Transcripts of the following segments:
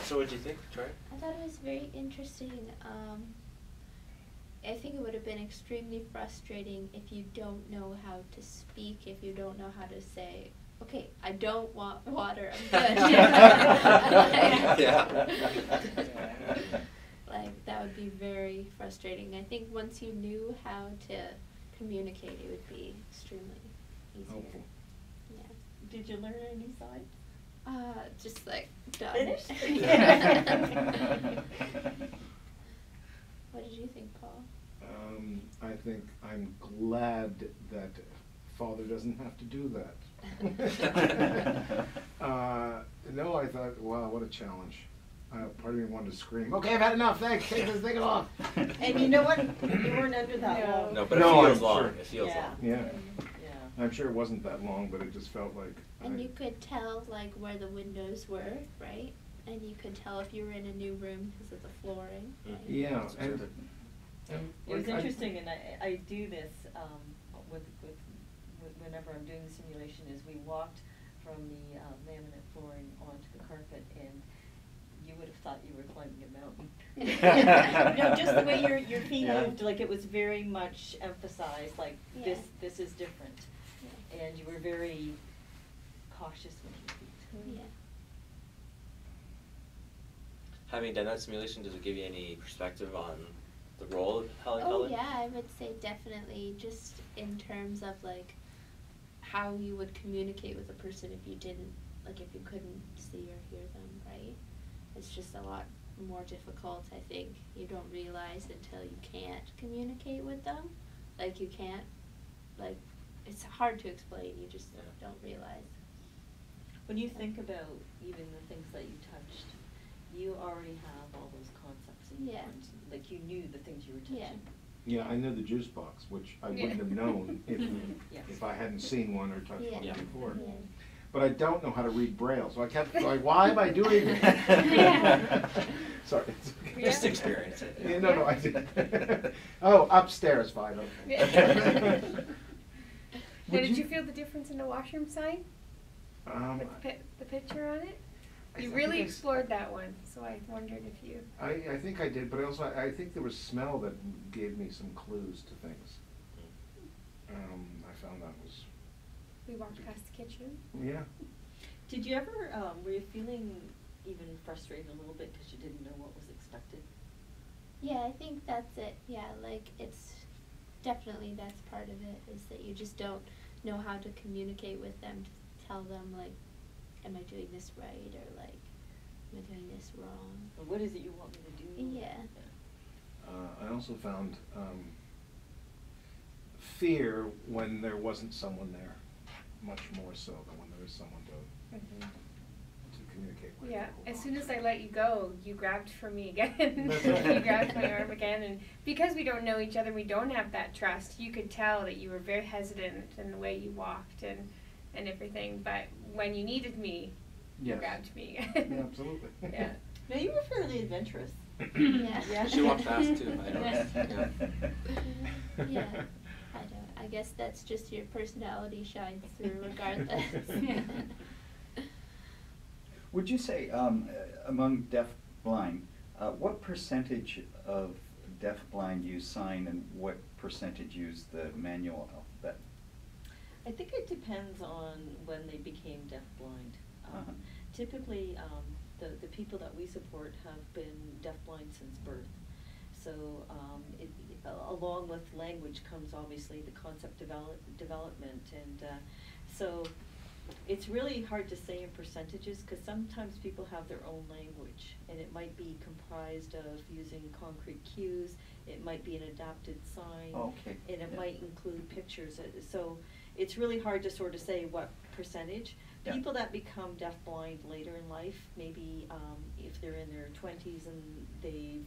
So what did you think, Victoria? I thought it was very interesting. I think it would have been extremely frustrating if you don't know how to speak, if you don't know how to say, okay, I don't want water, I'm good. Like, that would be very frustrating. I think once you knew how to communicate, it would be extremely easier. Helpful. Yeah. Did you learn any signs? Just like done. Finished? What did you think, Paul? I think I'm glad that Father doesn't have to do that. No, I thought, wow, what a challenge. Part of me wanted to scream, okay, I've had enough, thanks, take it off. And you know what? You weren't under that long. No, but No, it feels I'm long. sure. It feels long. Yeah. Yeah. I'm sure it wasn't that long, but it just felt like. And you could tell like where the windows were, right? And you could tell if you were in a new room because of the flooring. Right? Yeah, and It was interesting, and I do this with whenever I'm doing the simulation. Is we walked from the laminate flooring onto the carpet, and you would have thought you were climbing a mountain. No, just the way your feet moved, like it was very much emphasized, like this is different, and you were very cautious with your feet. Yeah. Having done that simulation, does it give you any perspective on the role of Helen Oh Keller? yeah, I would say definitely, just in terms of like how you would communicate with a person if you didn't, like if you couldn't see or hear them, right? It's just a lot more difficult, I think. You don't realize until you can't communicate with them. Like you can't, like, it's hard to explain, you just don't realize. When you think about even the things that you touched, you already have all those concepts in your mind. Like you knew the things you were touching. yeah, I know the juice box, which I wouldn't have known if I hadn't seen one or touched one before. Yeah. But I don't know how to read Braille, so I kept going, why am I doing this? Sorry. Just experience it. Yeah, no, I did. Oh, upstairs, fine. Okay. Now, did you feel the difference in the washroom sign? With the picture on it? You really explored that one, so I wondered if you... I think I did, but also I think there was smell that gave me some clues to things. I found that was... We walked past the kitchen. Yeah. Did you ever, were you feeling even frustrated a little bit because you didn't know what was expected? Yeah, I think that's it. Yeah, like it's definitely that's part of it, is that you just don't know how to communicate with them to tell them like, am I doing this right, or like, am I doing this wrong? Or what is it you want me to do? Yeah. I also found fear when there wasn't someone there, much more so than when there was someone to communicate with. Yeah, as soon as I let you go, you grabbed for me again. That's You right. grabbed my arm again, and because we don't know each other, we don't have that trust, you could tell that you were very hesitant in the way you walked and everything, but when you needed me, you grabbed me again. Yeah, absolutely. Yeah. Now you were fairly adventurous. Yeah. She walked fast too, I noticed. Yeah. I don't. I guess that's just your personality shines through regardless. Would you say, among deaf-blind, what percentage of deaf-blind use sign and what percentage use the manual alphabet? I think it depends on when they became deaf-blind. Typically, the people that we support have been deaf-blind since birth. So along with language comes obviously the concept development, and so it's really hard to say in percentages because sometimes people have their own language, and it might be comprised of using concrete cues, it might be an adapted sign, and it might include pictures. So it's really hard to sort of say what percentage. People that become deaf-blind later in life, maybe if they're in their 20s and they've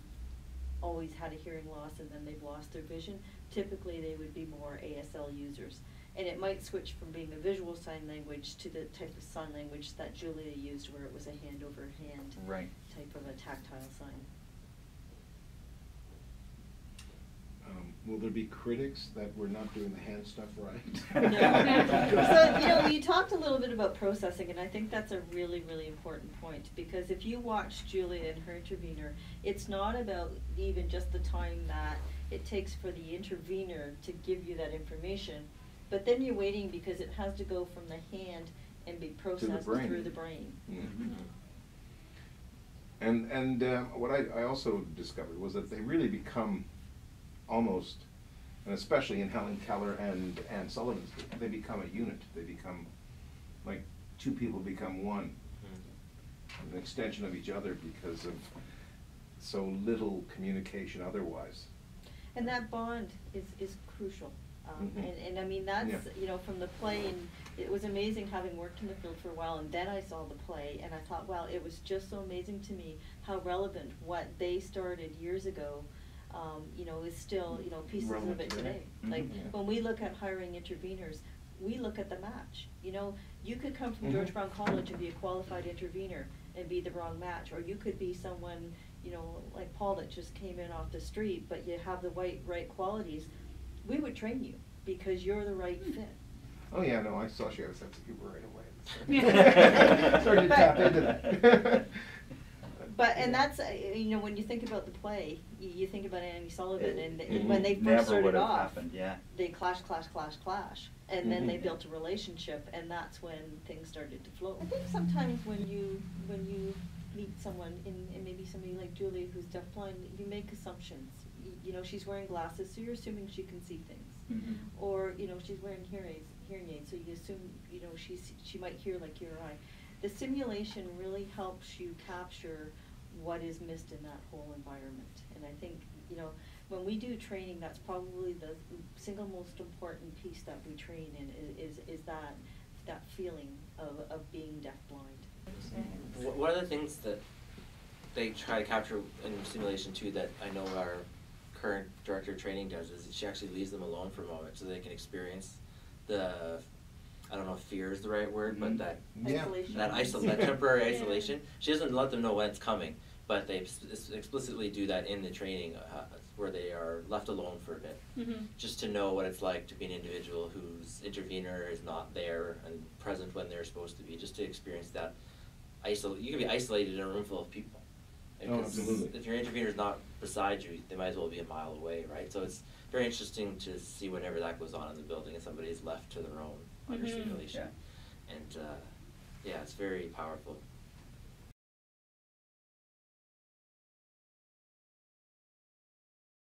always had a hearing loss and then they've lost their vision, typically they would be more ASL users. And it might switch from being a visual sign language to the type of sign language that Julia used, where it was a hand-over-hand type of a tactile sign. Will there be critics that we're not doing the hand stuff right? So, you talked a little bit about processing, and I think that's a really, really important point, because if you watch Julia and her intervener, it's not about even just the time that it takes for the intervener to give you that information, but then you're waiting because it has to go from the hand and be processed through the brain. Mm-hmm. And what I also discovered was that they really become almost, and especially in Helen Keller and Anne Sullivan's group, they become a unit. They become, like, two people become one, an extension of each other because of so little communication otherwise. And that bond is crucial. And I mean, that's, from the play, and it was amazing having worked in the field for a while, and then I saw the play, and I thought, wow, it was just so amazing to me how relevant what they started years ago, is still, pieces relevant of it today. today. Like, when we look at hiring interveners, we look at the match. You could come from George Brown College and be a qualified intervener and be the wrong match, or you could be someone, like Paul, that just came in off the street, but you have the right qualities. We would train you because you're the right fit. Oh yeah, no, I saw she had a sense of humor right away. Started to tap into that. But, and that's, when you think about the play, you think about Annie Sullivan, and when they first never started would have off, happened, yeah. they clash, and then they built a relationship, and that's when things started to flow. I think sometimes when you meet someone, and maybe somebody like Julia who's deafblind, you make assumptions. She's wearing glasses, so you're assuming she can see things. Or, she's wearing hearing aids, so you assume, she might hear like you or I. The simulation really helps you capture what is missed in that whole environment. And I think, when we do training, that's probably the single most important piece that we train in is that feeling of being deafblind. What are the things that they try to capture in simulation too that I know our current director of training does is she actually leaves them alone for a moment so they can experience the, I don't know if fear is the right word, but that Isolation. that temporary isolation. She doesn't let them know when it's coming, but they explicitly do that in the training where they are left alone for a bit, just to know what it's like to be an individual whose intervener is not there and present when they're supposed to be, just to experience that. You can be isolated in a room full of people. Oh, absolutely. If your intervener is not beside you, they might as well be a mile away, right? So it's very interesting to see whenever that goes on in the building and somebody is left to their own under simulation. And yeah, it's very powerful.